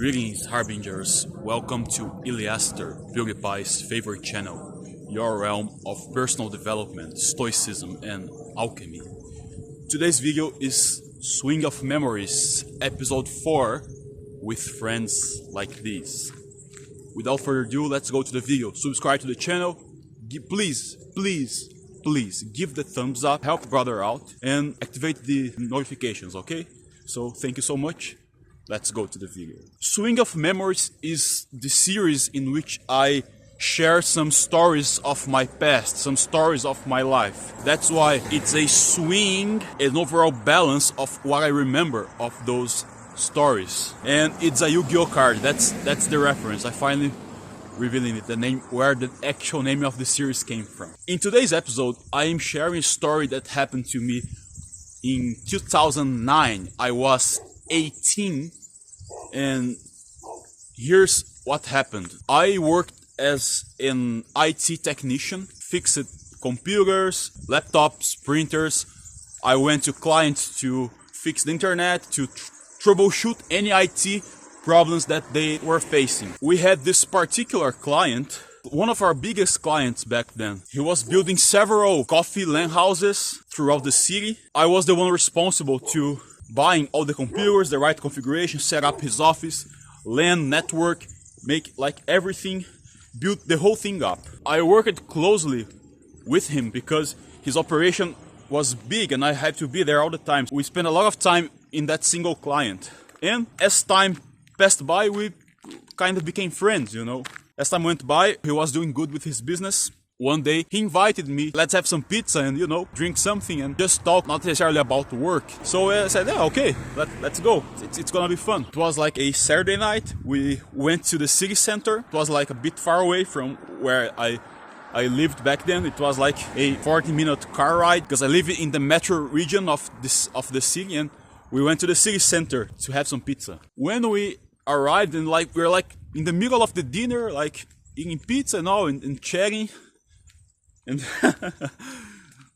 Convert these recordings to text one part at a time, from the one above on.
Greetings, Harbingers. Welcome to Iliaster, PewDiePie's favorite channel, your realm of personal development, stoicism, and alchemy. Today's video is Swing of Memories, episode 4, with friends like these. Without further ado, let's go to the video. Subscribe to the channel. Please give the thumbs up, help brother out, and activate the notifications, okay? So thank you so much. Let's go to the video. Swing of Memories is the series in which I share some stories of my past, some stories of my life. That's why it's a swing, an overall balance of what I remember of those stories. And it's a Yu-Gi-Oh card. That's the reference. I finally revealing it, the name, where the actual name of the series came from. In today's episode, I am sharing a story that happened to me in 2009. I was 18, and here's what happened. I worked as an IT technician, fixed computers, laptops, printers. I went to clients to fix the internet, to troubleshoot any IT problems that they were facing. We had this particular client, one of our biggest clients back then. He was building several coffee LAN houses throughout the city. I was the one responsible to buying all the computers, the right configuration, set up his office, LAN network, make like everything, build the whole thing up. I worked closely with him because his operation was big and I had to be there all the time. We spent a lot of time in that single client. And as time passed by, we kind of became friends, you know. As time went by, he was doing good with his business. One day, he invited me, let's have some pizza and, you know, drink something and just talk, not necessarily about work. So I said, yeah, okay, let's go. It's gonna be fun. It was like a Saturday night. We went to the city center. It was like a bit far away from where I lived back then. It was like a 40-minute car ride because I live in the metro region of the city, and we went to the city center to have some pizza. When we arrived and we were like in the middle of the dinner, like eating pizza and all and chatting. And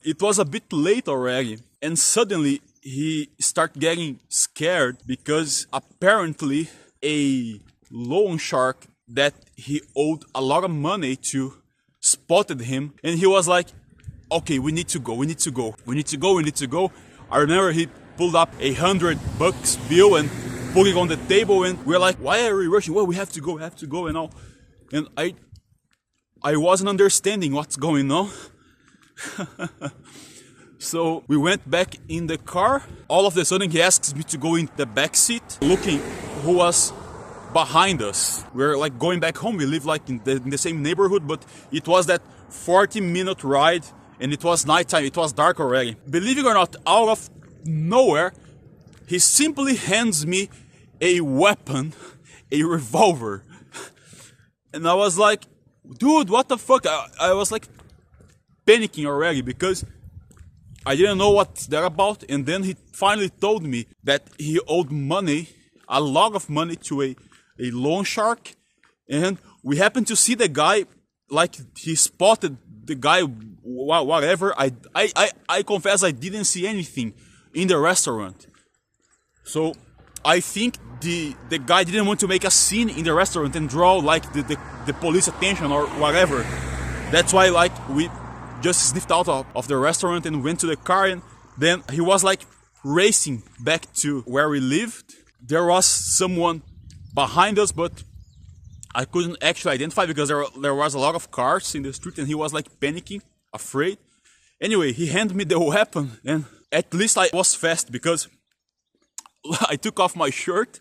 it was a bit late already, and suddenly he started getting scared because apparently a loan shark that he owed a lot of money to spotted him, and he was like, okay, we need to go. I remember he pulled up $100 bill and put it on the table, and we're like, why are we rushing? Well, we have to go and all. And I wasn't understanding what's going on. So we went back in the car. All of a sudden he asks me to go in the back seat, looking who was behind us. We're like going back home. We live like in the same neighborhood, but it was that 40-minute ride and it was nighttime. It was dark already. Believe it or not, out of nowhere, he simply hands me a weapon, a revolver. And I was like, dude, what the fuck? I was like panicking already because I didn't know what's that about. And then he finally told me that he owed money, a lot of money, to a loan shark. And we happened to see the guy, like he spotted the guy, whatever. I confess I didn't see anything in the restaurant. So I think the guy didn't want to make a scene in the restaurant and draw like the police attention or whatever. That's why like we just sniffed out of the restaurant and went to the car, and then he was like racing back to where we lived. There was someone behind us, but I couldn't actually identify because there was a lot of cars in the street, and he was like panicking, afraid. Anyway, he handed me the weapon, and at least I was fast because I took off my shirt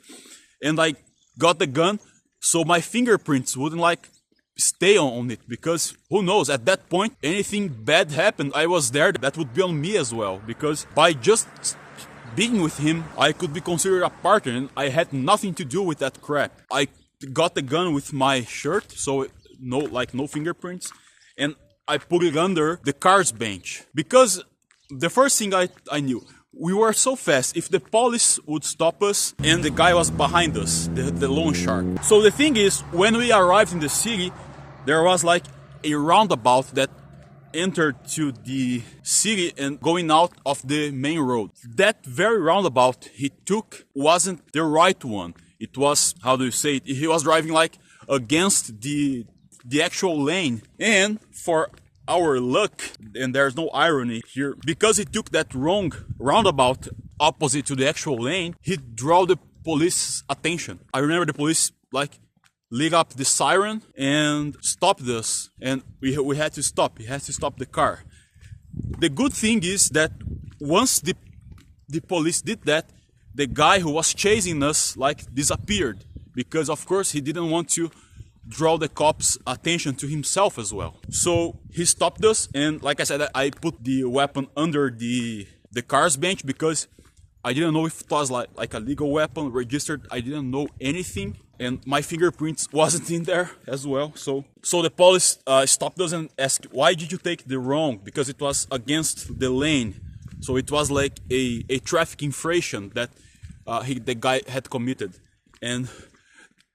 and I got the gun so my fingerprints wouldn't like stay on it, because who knows, at that point anything bad happened, I was there, that would be on me as well, because by just being with him I could be considered a partner and I had nothing to do with that crap. I got the gun with my shirt, so no fingerprints, and I put it under the car's bench because the first thing I knew, we were so fast, if the police would stop us and the guy was behind us, the loan shark. So the thing is, when we arrived in the city, there was like a roundabout that entered to the city and going out of the main road. That very roundabout he took wasn't the right one. It was, how do you say it? He was driving like against the actual lane. And for our luck, and there's no irony here, because he took that wrong roundabout opposite to the actual lane, he drew the police attention. I remember the police like lit up the siren and stopped us, and we had to stop. He had to stop the car. The good thing is that once the police did that, the guy who was chasing us like disappeared, because of course he didn't want to draw the cops' attention to himself as well. So he stopped us, and like I said, I put the weapon under the car's bench because I didn't know if it was like a legal weapon registered. I didn't know anything, and my fingerprints wasn't in there as well. So the police stopped us and asked, "Why did you take the wrong?" Because it was against the lane. So it was like a traffic infraction that the guy had committed, and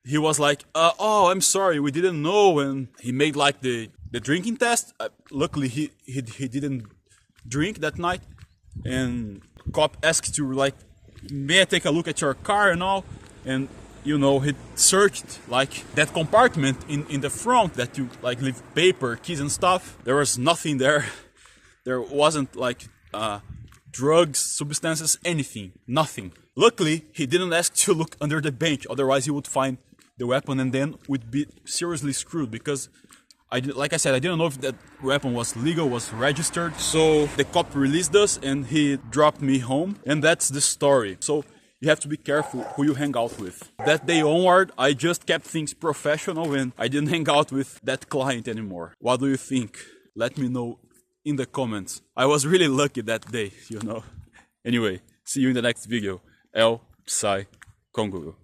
he was like, "Oh, I'm sorry, we didn't know." And he made like the drinking test. Luckily, he didn't drink that night. And cop asked to like, "May I take a look at your car and all?" And you know, he searched like that compartment in the front that you like leave paper, keys and stuff. There was nothing there. There wasn't like drugs, substances, anything, nothing. Luckily, he didn't ask to look under the bench. Otherwise, he would find the weapon and then would be seriously screwed, because like I said, I didn't know if that weapon was legal, was registered. So the cop released us and he dropped me home, and that's the story. So you have to be careful who you hang out with. That day onward, I just kept things professional and I didn't hang out with that client anymore. What do you think? Let me know in the comments. I was really lucky that day, you know. Anyway, see you in the next video. El Psy Congo.